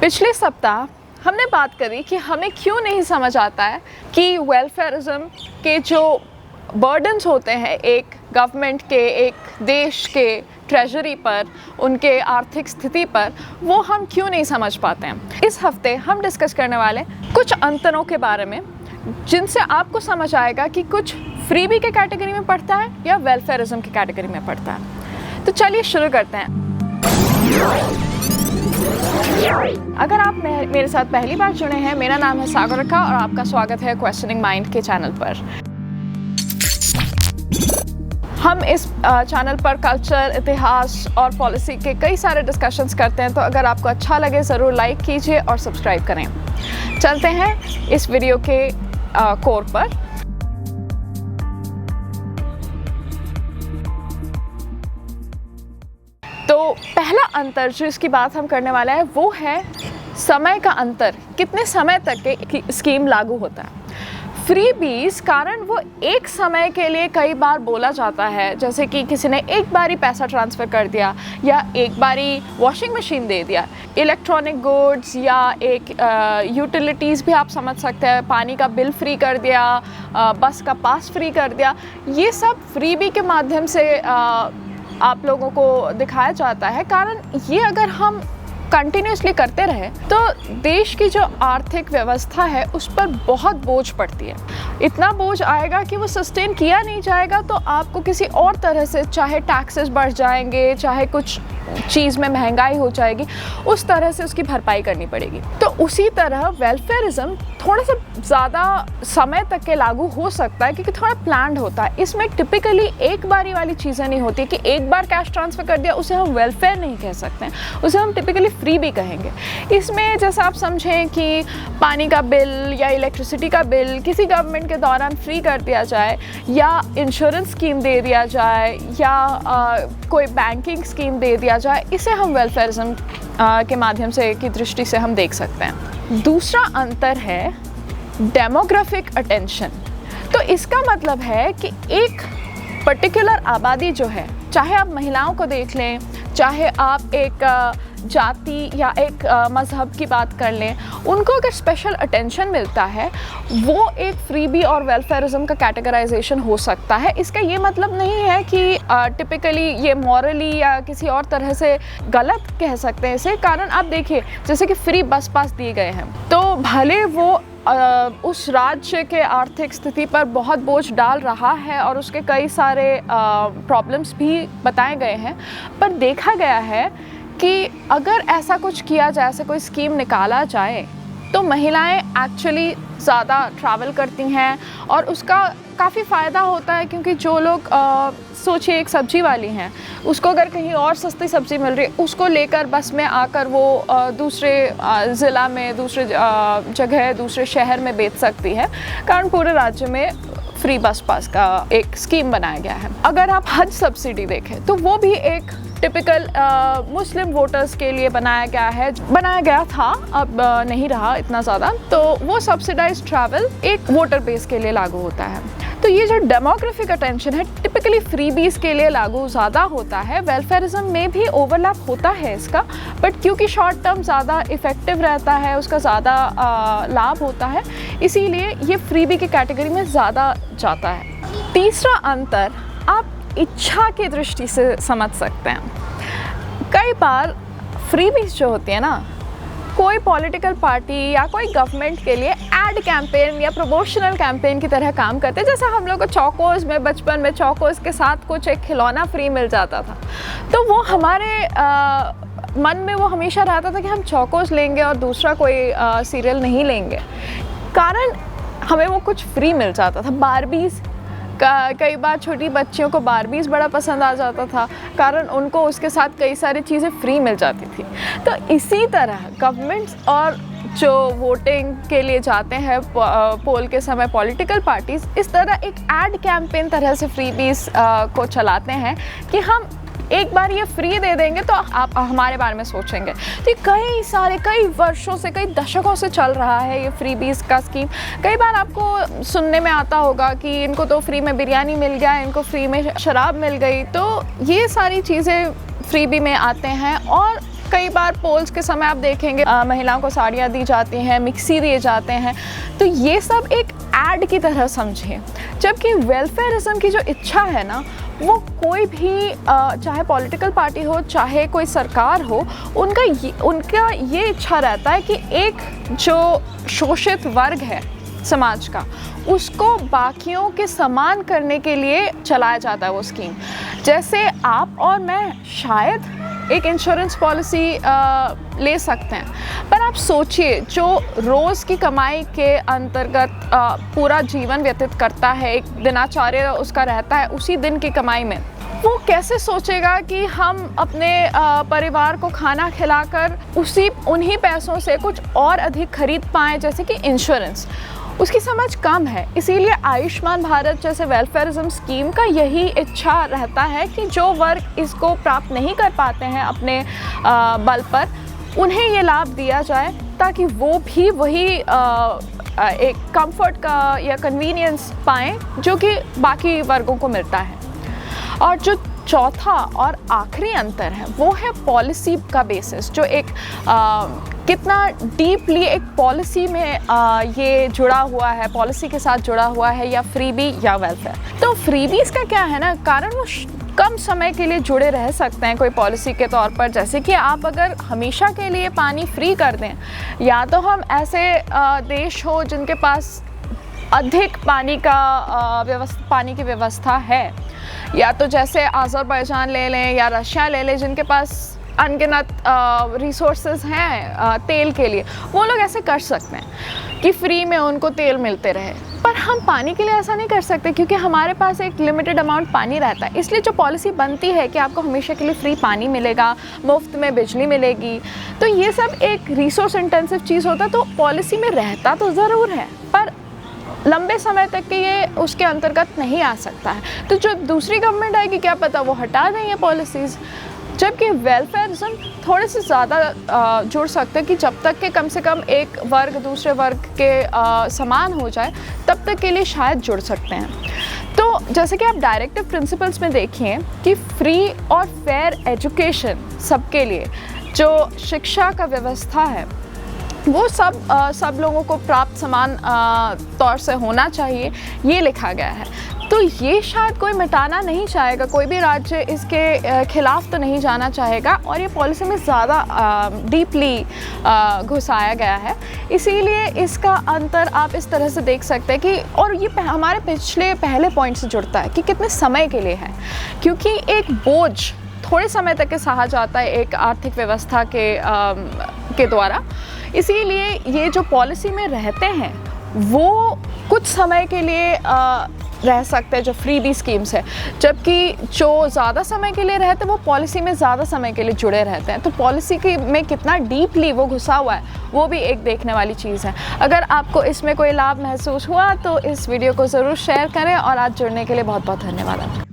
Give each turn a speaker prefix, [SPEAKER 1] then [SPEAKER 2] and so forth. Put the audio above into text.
[SPEAKER 1] पिछले सप्ताह हमने बात करी कि हमें क्यों नहीं समझ आता है कि वेलफेयरिज्म के जो बर्डन्स होते हैं एक गवर्नमेंट के, एक देश के ट्रेजरी पर, उनके आर्थिक स्थिति पर, वो हम क्यों नहीं समझ पाते हैं। इस हफ्ते हम डिस्कस करने वाले कुछ अंतरों के बारे में जिनसे आपको समझ आएगा कि कुछ फ्रीबी के कैटेगरी में पड़ता है या वेलफेयरिज्म की कैटेगरी में पड़ता है। तो चलिए शुरू करते हैं। अगर आप मेरे साथ पहली बार जुड़े हैं, मेरा नाम है सागरिका और आपका स्वागत है क्वेश्चनिंग माइंड के चैनल पर। हम इस चैनल पर कल्चर, इतिहास और पॉलिसी के कई सारे डिस्कशंस करते हैं, तो अगर आपको अच्छा लगे ज़रूर लाइक कीजिए और सब्सक्राइब करें। चलते हैं इस वीडियो के कोर पर। तो पहला अंतर जो इसकी बात हम करने वाला है वो है समय का अंतर, कितने समय तक के स्कीम लागू होता है। फ्रीबीज कारण वो एक समय के लिए कई बार बोला जाता है, जैसे कि किसी ने एक बारी पैसा ट्रांसफ़र कर दिया या एक बारी वॉशिंग मशीन दे दिया, इलेक्ट्रॉनिक गुड्स या एक यूटिलिटीज़ भी आप समझ सकते हैं, पानी का बिल फ्री कर दिया, बस का पास फ्री कर दिया। ये सब फ्रीबी के माध्यम से आप लोगों को दिखाया जाता है। कारण ये अगर हम कंटिन्यूसली करते रहे तो देश की जो आर्थिक व्यवस्था है उस पर बहुत बोझ पड़ती है। इतना बोझ आएगा कि वो सस्टेन किया नहीं जाएगा, तो आपको किसी और तरह से, चाहे टैक्सेस बढ़ जाएंगे, चाहे कुछ चीज़ में महंगाई हो जाएगी, उस तरह से उसकी भरपाई करनी पड़ेगी। तो उसी तरह वेलफेयरिज्म थोड़ा सा ज़्यादा समय तक के लागू हो सकता है क्योंकि थोड़ा प्लान्ड होता है। इसमें टिपिकली एक बारी वाली चीज़ें नहीं होती कि एक बार कैश ट्रांसफ़र कर दिया, उसे हम वेलफेयर नहीं कह सकते हैं, उसे हम टिपिकली फ्री भी कहेंगे। इसमें जैसा आप समझें कि पानी का बिल या इलेक्ट्रिसिटी का बिल किसी गवर्नमेंट के दौरान फ्री कर दिया जाए, या इंश्योरेंस स्कीम दे दिया जाए, या कोई बैंकिंग स्कीम दे दिया जाए, इसे हम वेलफेयरिज्म के माध्यम से की दृष्टि से हम देख सकते हैं। दूसरा अंतर है डेमोग्राफिक अटेंशन। तो इसका मतलब है कि एक पर्टिकुलर आबादी जो है, चाहे आप महिलाओं को देख लें, चाहे आप एक जाति या एक मज़हब की बात कर लें, उनको अगर स्पेशल अटेंशन मिलता है, वो एक फ्रीबी और वेलफेयरिज्म का कैटेगराइजेशन हो सकता है। इसका ये मतलब नहीं है कि टिपिकली ये मॉरली या किसी और तरह से गलत कह सकते हैं इसे। कारण आप देखिए, जैसे कि फ्री बस पास दिए गए हैं, तो भले वो उस राज्य के आर्थिक स्थिति पर बहुत बोझ डाल रहा है और उसके कई सारे प्रॉब्लम्स भी बताए गए हैं, पर देखा गया है कि अगर ऐसा कुछ किया जाए, ऐसा कोई स्कीम निकाला जाए, तो महिलाएं एक्चुअली ज़्यादा ट्रैवल करती हैं और उसका काफ़ी फ़ायदा होता है। क्योंकि जो लोग सोचिए एक सब्जी वाली हैं, उसको अगर कहीं और सस्ती सब्ज़ी मिल रही है, उसको लेकर बस में आकर वो दूसरे ज़िला में, दूसरे जगह, दूसरे शहर में बेच सकती है। कारण पूरे राज्य में फ्री बस पास का एक स्कीम बनाया गया है। अगर आप हज सब्सिडी देखें तो वो भी एक टिपिकल मुस्लिम वोटर्स के लिए बनाया गया था, अब नहीं रहा इतना ज़्यादा। तो वो सब्सिडाइज्ड ट्रैवल एक वोटर बेस के लिए लागू होता है। तो ये जो डेमोग्राफिक अटेंशन है टिपिकली फ्रीबीज के लिए लागू ज़्यादा होता है। वेलफेयरिज्म में भी ओवरलैप होता है इसका, बट क्योंकि शॉर्ट टर्म ज़्यादा इफ़ेक्टिव रहता है, उसका ज़्यादा लाभ होता है, इसीलिए ये फ्रीबी की कैटेगरी में ज़्यादा जाता है। तीसरा अंतर आप इच्छा की दृष्टि से समझ सकते हैं। कई बार फ्रीबीज जो होती है ना, कोई पॉलिटिकल पार्टी या कोई गवर्नमेंट के लिए एड कैंपेन या प्रमोशनल कैंपेन की तरह काम करते हैं। जैसे हम लोग को चौकोस में, बचपन में चौकोस के साथ कुछ एक खिलौना फ्री मिल जाता था, तो वो हमारे मन में वो हमेशा रहता था कि हम चौकोस लेंगे और दूसरा कोई सीरियल नहीं लेंगे। कारण हमें वो कुछ फ्री मिल जाता था। बारबीज़ कई बार छोटी बच्चियों को बारबीज़ बड़ा पसंद आ जाता था, कारण उनको उसके साथ कई सारी चीज़ें फ्री मिल जाती थी। तो इसी तरह गवर्नमेंट्स और जो वोटिंग के लिए जाते हैं पोल के समय पॉलिटिकल पार्टीज़, इस तरह एक एड कैंपेन तरह से फ्रीबीज़ को चलाते हैं कि हम एक बार ये फ्री दे देंगे तो आप हमारे बारे में सोचेंगे। तो कई वर्षों से, कई दशकों से चल रहा है ये फ्रीबीज का स्कीम। कई बार आपको सुनने में आता होगा कि इनको तो फ्री में बिरयानी मिल गया, इनको फ्री में शराब मिल गई। तो ये सारी चीज़ें फ्रीबी में आते हैं और कई बार पोल्स के समय आप देखेंगे महिलाओं को साड़ियाँ दी जाती हैं, मिक्सी दिए जाते हैं, तो ये सब एक ऐड की तरह समझिए। जबकि वेलफेयरिज्म की जो इच्छा है ना, वो कोई भी चाहे पॉलिटिकल पार्टी हो चाहे कोई सरकार हो, उनका ये इच्छा रहता है कि एक जो शोषित वर्ग है समाज का, उसको बाकियों के समान करने के लिए चलाया जाता है वो स्कीम। जैसे आप और मैं शायद एक इंश्योरेंस पॉलिसी ले सकते हैं, पर आप सोचिए जो रोज़ की कमाई के अंतर्गत पूरा जीवन व्यतीत करता है, एक दिनाचार्य उसका रहता है उसी दिन की कमाई में, वो कैसे सोचेगा कि हम अपने परिवार को खाना खिलाकर उन्हीं पैसों से कुछ और अधिक खरीद पाएँ, जैसे कि इंश्योरेंस। उसकी समझ कम है। इसीलिए आयुष्मान भारत जैसे वेलफेयरिज्म स्कीम का यही इच्छा रहता है कि जो वर्ग इसको प्राप्त नहीं कर पाते हैं अपने बल पर, उन्हें ये लाभ दिया जाए ताकि वो भी वही एक कंफर्ट का या कन्वीनियंस पाएँ जो कि बाकी वर्गों को मिलता है। और जो चौथा और आखिरी अंतर है वो है पॉलिसी का बेसिस, जो एक कितना डीपली एक पॉलिसी में ये जुड़ा हुआ है, पॉलिसी के साथ जुड़ा हुआ है, या फ्रीबी या वेलफेयर। तो फ्रीबीज़ का क्या है ना, कारण वो कम समय के लिए जुड़े रह सकते हैं कोई पॉलिसी के तौर पर। जैसे कि आप अगर हमेशा के लिए पानी फ्री कर दें, या तो हम ऐसे देश हो जिनके पास अधिक पानी की व्यवस्था है, या तो जैसे अज़रबैजान ले लें या रशिया ले लें जिनके पास अनगिनत रिसोर्सेज हैं तेल के लिए, वो लोग ऐसे कर सकते हैं कि फ्री में उनको तेल मिलते रहे। पर हम पानी के लिए ऐसा नहीं कर सकते क्योंकि हमारे पास एक लिमिटेड अमाउंट पानी रहता है। इसलिए जो पॉलिसी बनती है कि आपको हमेशा के लिए फ्री पानी मिलेगा, मुफ्त में बिजली मिलेगी, तो ये सब एक रिसोर्स इंटेंसिव चीज़ होता है। तो पॉलिसी में रहता तो ज़रूर है, पर लंबे समय तक के ये उसके अंतर्गत नहीं आ सकता है। तो जो दूसरी गवर्नमेंट आएगी, क्या पता वो हटा दें ये पॉलिसीज़। जबकि वेलफेयरिज्म थोड़े से ज़्यादा जुड़ सकते हैं कि जब तक के कम से कम एक वर्ग दूसरे वर्ग के समान हो जाए, तब तक के लिए शायद जुड़ सकते हैं। तो जैसे कि आप डायरेक्टिव प्रिंसिपल्स में देखिए कि फ्री और फेयर एजुकेशन सबके लिए, जो शिक्षा का व्यवस्था है वो सब लोगों को प्राप्त समान तौर से होना चाहिए, ये लिखा गया है। तो ये शायद कोई मिटाना नहीं चाहेगा, कोई भी राज्य इसके खिलाफ तो नहीं जाना चाहेगा, और ये पॉलिसी में ज़्यादा डीपली घुसाया गया है। इसीलिए इसका अंतर आप इस तरह से देख सकते हैं कि, और ये हमारे पहले पॉइंट से जुड़ता है कि कितने समय के लिए है, क्योंकि एक बोझ थोड़े समय तक के सहा जाता है एक आर्थिक व्यवस्था के द्वारा। इसीलिए ये जो पॉलिसी में रहते हैं वो कुछ समय के लिए रह सकते हैं, जो फ्रीबी स्कीम्स है, जबकि जो ज़्यादा समय के लिए रहते हैं वो पॉलिसी में ज़्यादा समय के लिए जुड़े रहते हैं। तो पॉलिसी में कितना डीपली वो घुसा हुआ है वो भी एक देखने वाली चीज़ है। अगर आपको इसमें कोई लाभ महसूस हुआ तो इस वीडियो को ज़रूर शेयर करें, और आज जुड़ने के लिए बहुत बहुत धन्यवाद।